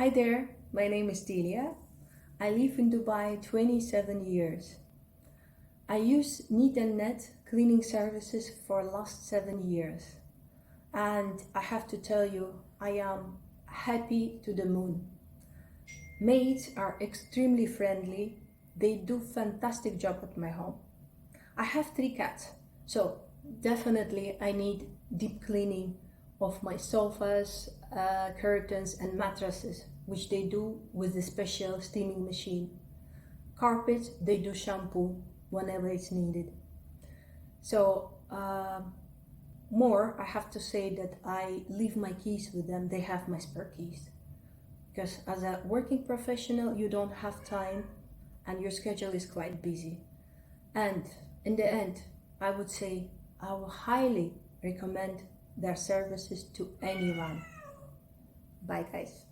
Hi there, my name is Delia. I live in Dubai 27 years. I use Neat and Net cleaning services for the last 7 years. And I have to tell you, I am happy to the moon. Maids are extremely friendly. They do fantastic job at my home. I have 3 cats, so definitely I need deep cleaning of my sofas, curtains and mattresses, which they do with the special steaming machine. Carpets, they do shampoo whenever it's needed. So more, I have to say that I leave my keys with them. They have my spare keys. Because as a working professional, you don't have time and your schedule is quite busy. And in the end, I would say I will highly recommend their services to anyone. Bye guys.